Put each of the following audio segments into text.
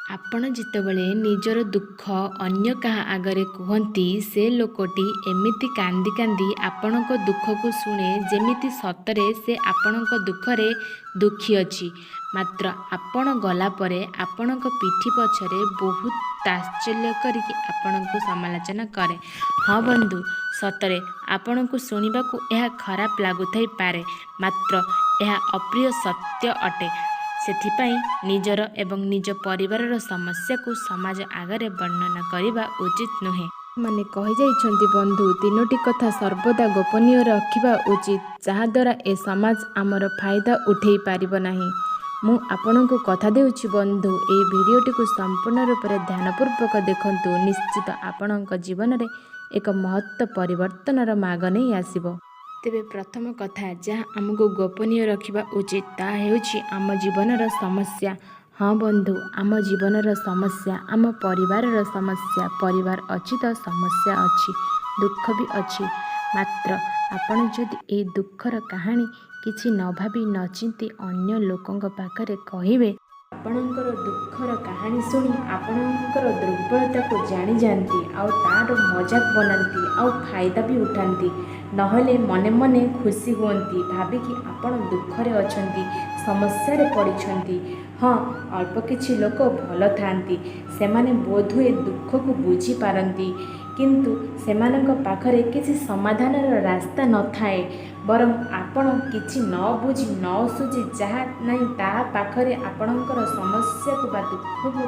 ଆପଣ ଯେତେବେଳେ ନିଜର ଦୁଃଖ ଅନ୍ୟ କାହା ଆଗରେ କୁହନ୍ତି, ସେ ଲୋକଟି ଏମିତି କାନ୍ଦି କାନ୍ଦି ଆପଣଙ୍କ ଦୁଃଖକୁ ଶୁଣେ ଯେମିତି ସତରେ ସେ ଆପଣଙ୍କ ଦୁଃଖରେ ଦୁଃଖୀ ଅଛି। ମାତ୍ର ଆପଣ ଗଲା ପରେ ଆପଣଙ୍କ ପିଠି ପଛରେ ବହୁତ ତାତ୍ସଲ୍ୟ କରିକି ଆପଣଙ୍କୁ ସମାଲୋଚନା କରେ। ହଁ ବନ୍ଧୁ, ସତରେ ଆପଣଙ୍କୁ ଶୁଣିବାକୁ ଏହା ଖରାପ ଲାଗୁଥାଇପାରେ, ମାତ୍ର ଏହା ଅପ୍ରିୟ ସତ୍ୟ ଅଟେ। ସେଥିପାଇଁ ନିଜର ଏବଂ ନିଜ ପରିବାରର ସମସ୍ୟାକୁ ସମାଜ ଆଗରେ ବର୍ଣ୍ଣନା କରିବା ଉଚିତ ନୁହେଁ। ମାନେ କହିଯାଇଛନ୍ତି ବନ୍ଧୁ, ତିନୋଟି କଥା ସର୍ବଦା ଗୋପନୀୟ ରଖିବା ଉଚିତ, ଯାହାଦ୍ୱାରା ଏ ସମାଜ ଆମର ଫାଇଦା ଉଠେଇ ପାରିବ ନାହିଁ। ମୁଁ ଆପଣଙ୍କୁ କଥା ଦେଉଛି ବନ୍ଧୁ, ଏହି ଭିଡ଼ିଓଟିକୁ ସମ୍ପୂର୍ଣ୍ଣ ରୂପରେ ଧ୍ୟାନପୂର୍ବକ ଦେଖନ୍ତୁ। ନିଶ୍ଚିତ ଆପଣଙ୍କ ଜୀବନରେ ଏକ ମହତ୍ ପରିବର୍ତ୍ତନର ମାଗ ନେଇ ଆସିବ। ତେବେ ପ୍ରଥମ କଥା ଯାହା ଆମକୁ ଗୋପନୀୟ ରଖିବା ଉଚିତ, ତାହା ହେଉଛି ଆମ ଜୀବନର ସମସ୍ୟା। ହଁ ବନ୍ଧୁ, ଆମ ଜୀବନର ସମସ୍ୟା, ଆମ ପରିବାରର ସମସ୍ୟା। ପରିବାର ଅଛି ତ ସମସ୍ୟା ଅଛି, ଦୁଃଖ ବି ଅଛି। ମାତ୍ର ଆପଣ ଯଦି ଏହି ଦୁଃଖର କାହାଣୀ କିଛି ନ ଭାବି ନ ଚିନ୍ତି ଅନ୍ୟ ଲୋକଙ୍କ ପାଖରେ କହିବେ, ଆପଣଙ୍କର ଦୁଃଖର କାହାଣୀ ଶୁଣି ଆପଣଙ୍କର ଦୁର୍ବଳତାକୁ ଜାଣିଯାଆନ୍ତି ଆଉ ତା'ର ମଜାକ ବନାନ୍ତି ଆଉ ଫାଇଦା ବି ଉଠାନ୍ତି। ନହେଲେ ମନେ ମନେ ଖୁସି ହୁଅନ୍ତି ଭାବିକି ଆପଣ ଦୁଃଖରେ ଅଛନ୍ତି, ସମସ୍ୟାରେ ପଡ଼ିଛନ୍ତି। ହଁ, ଅଳ୍ପ କିଛି ଲୋକ ଭଲ ଥାଆନ୍ତି, ସେମାନେ ବୋଧହୁଏ ଦୁଃଖକୁ ବୁଝିପାରନ୍ତି, କିନ୍ତୁ ସେମାନଙ୍କ ପାଖରେ କିଛି ସମାଧାନର ରାସ୍ତା ନଥାଏ। ବରଂ ଆପଣ କିଛି ନ ବୁଝି ନ ସୁଝି ଯାହା ନାହିଁ ତାହା ପାଖରେ ଆପଣଙ୍କର ସମସ୍ୟାକୁ ବା ଦୁଃଖକୁ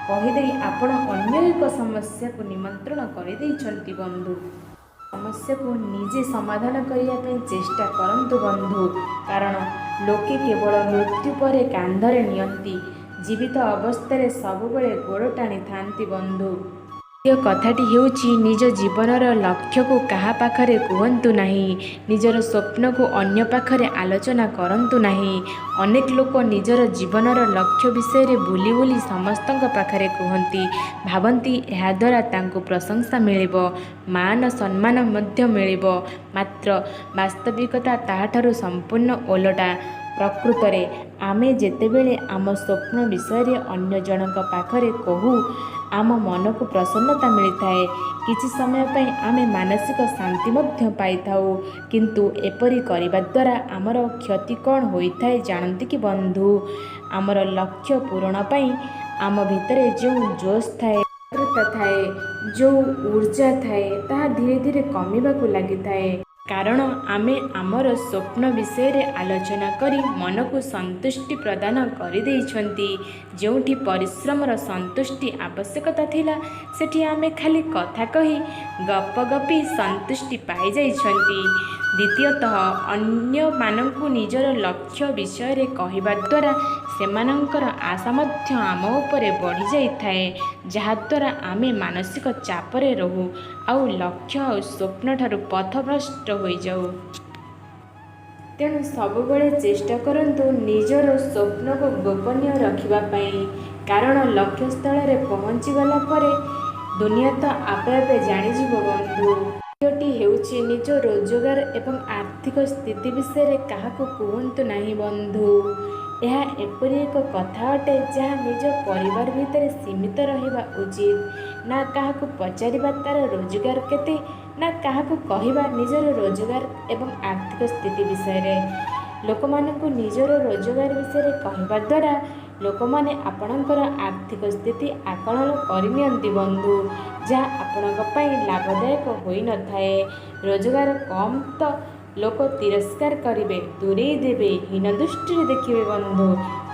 କହିଦେଇ ଆପଣ ଅନ୍ୟ ଏକ ସମସ୍ୟାକୁ ନିମନ୍ତ୍ରଣ କରିଦେଇଛନ୍ତି। ବନ୍ଧୁ, ସମସ୍ୟାକୁ ନିଜେ ସମାଧାନ କରିବା ପାଇଁ ଚେଷ୍ଟା କରନ୍ତୁ ବନ୍ଧୁ, କାରଣ ଲୋକେ କେବଳ ମୃତ୍ୟୁ ପରେ କାନ୍ଧରେ ନିଅନ୍ତି, ଜୀବିତ ଅବସ୍ଥାରେ ସବୁବେଳେ ଗୋଡ଼ ଟାଣିଥାନ୍ତି। ବନ୍ଧୁ, ଦ୍ୱିତୀୟ କଥାଟି ହେଉଛି ନିଜ ଜୀବନର ଲକ୍ଷ୍ୟକୁ କାହା ପାଖରେ କୁହନ୍ତୁ ନାହିଁ, ନିଜର ସ୍ୱପ୍ନକୁ ଅନ୍ୟ ପାଖରେ ଆଲୋଚନା କରନ୍ତୁ ନାହିଁ। ଅନେକ ଲୋକ ନିଜର ଜୀବନର ଲକ୍ଷ୍ୟ ବିଷୟରେ ବୁଲି ବୁଲି ସମସ୍ତଙ୍କ ପାଖରେ କୁହନ୍ତି, ଭାବନ୍ତି ଏହାଦ୍ୱାରା ତାଙ୍କୁ ପ୍ରଶଂସା ମିଳିବ, ମାନ ସମ୍ମାନ ମଧ୍ୟ ମିଳିବ। ମାତ୍ର ବାସ୍ତବିକତା ତାହାଠାରୁ ସମ୍ପୂର୍ଣ୍ଣ ଓଲଟା। ପ୍ରକୃତରେ ଆମେ ଯେତେବେଳେ ଆମ ସ୍ୱପ୍ନ ବିଷୟରେ ଅନ୍ୟ ଜଣଙ୍କ ପାଖରେ କହୁ, ଆମ ମନକୁ ପ୍ରସନ୍ନତା ମିଳିଥାଏ, କିଛି ସମୟ ପାଇଁ ଆମେ ମାନସିକ ଶାନ୍ତି ମଧ୍ୟ ପାଇଥାଉ। କିନ୍ତୁ ଏପରି କରିବା ଦ୍ୱାରା ଆମର କ୍ଷତି କ'ଣ ହୋଇଥାଏ ଜାଣନ୍ତି କି ବନ୍ଧୁ? ଆମର ଲକ୍ଷ୍ୟ ପୂରଣ ପାଇଁ ଆମ ଭିତରେ ଯେଉଁ ଜୋଶ୍ ଥାଏ, ଏକାଗ୍ରତା ଥାଏ, ଯେଉଁ ଊର୍ଜା ଥାଏ, ତାହା ଧୀରେ ଧୀରେ କମିବାକୁ ଲାଗିଥାଏ। କାରଣ ଆମେ ଆମର ସ୍ୱପ୍ନ ବିଷୟରେ ଆଲୋଚନା କରି ମନକୁ ସନ୍ତୁଷ୍ଟି ପ୍ରଦାନ କରିଦେଇଛନ୍ତି। ଯେଉଁଠି ପରିଶ୍ରମର ସନ୍ତୁଷ୍ଟି ଆବଶ୍ୟକତା ଥିଲା, ସେଠି ଆମେ ଖାଲି କଥା କହି ଗପ ଗପି ସନ୍ତୁଷ୍ଟି ପାଇଯାଇଛନ୍ତି। ଦ୍ୱିତୀୟତଃ, ଅନ୍ୟମାନଙ୍କୁ ନିଜର ଲକ୍ଷ୍ୟ ବିଷୟରେ କହିବା ଦ୍ୱାରା ସେମାନଙ୍କର ଆଶା ମଧ୍ୟ ଆମ ଉପରେ ବଢ଼ିଯାଇଥାଏ, ଯାହାଦ୍ୱାରା ଆମେ ମାନସିକ ଚାପରେ ରହୁ ଆଉ ଲକ୍ଷ୍ୟ ଆଉ ସ୍ୱପ୍ନଠାରୁ ପଥଭ୍ରଷ୍ଟ ହୋଇଯାଉ। ତେଣୁ ସବୁବେଳେ ଚେଷ୍ଟା କରନ୍ତୁ ନିଜର ସ୍ୱପ୍ନକୁ ଗୋପନୀୟ ରଖିବା ପାଇଁ, କାରଣ ଲକ୍ଷ୍ୟସ୍ଥଳରେ ପହଞ୍ଚିଗଲା ପରେ ଦୁନିଆ ତ ଆପେ ଆପେ ଜାଣିଯିବ। ବନ୍ଧୁ, ଦ୍ୱିତୀୟଟି ହେଉଛି ନିଜ ରୋଜଗାର ଏବଂ ଆର୍ଥିକ ସ୍ଥିତି ବିଷୟରେ କାହାକୁ କୁହନ୍ତୁ ନାହିଁ। ବନ୍ଧୁ, ଏହା ଏପରି ଏକ କଥା ଅଟେ ଯାହା ନିଜ ପରିବାର ଭିତରେ ସୀମିତ ରହିବା ଉଚିତ। ନା କାହାକୁ ପଚାରିବା ତା'ର ରୋଜଗାର କେତେ, ନା କାହାକୁ କହିବା ନିଜର ରୋଜଗାର ଏବଂ ଆର୍ଥିକ ସ୍ଥିତି ବିଷୟରେ। ଲୋକମାନଙ୍କୁ ନିଜର ରୋଜଗାର ବିଷୟରେ କହିବା ଦ୍ୱାରା ଲୋକମାନେ ଆପଣଙ୍କର ଆର୍ଥିକ ସ୍ଥିତି ଆକଳନ କରିନିଅନ୍ତି ବନ୍ଧୁ, ଯାହା ଆପଣଙ୍କ ପାଇଁ ଲାଭଦାୟକ ହୋଇନଥାଏ। ରୋଜଗାର କମ୍ ତ ଲୋକ ତିରସ୍କାର କରିବେ, ଦୂରେଇ ଦେବେ, ହୀନ ଦୃଷ୍ଟିରେ ଦେଖିବେ। ବନ୍ଧୁ,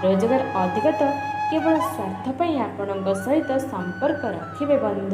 ରୋଜଗାର ଅଧିକ ତ କେବଳ ସ୍ୱାର୍ଥ ପାଇଁ ଆପଣଙ୍କ ସହିତ ସମ୍ପର୍କ ରଖିବେ। ବନ୍ଧୁ।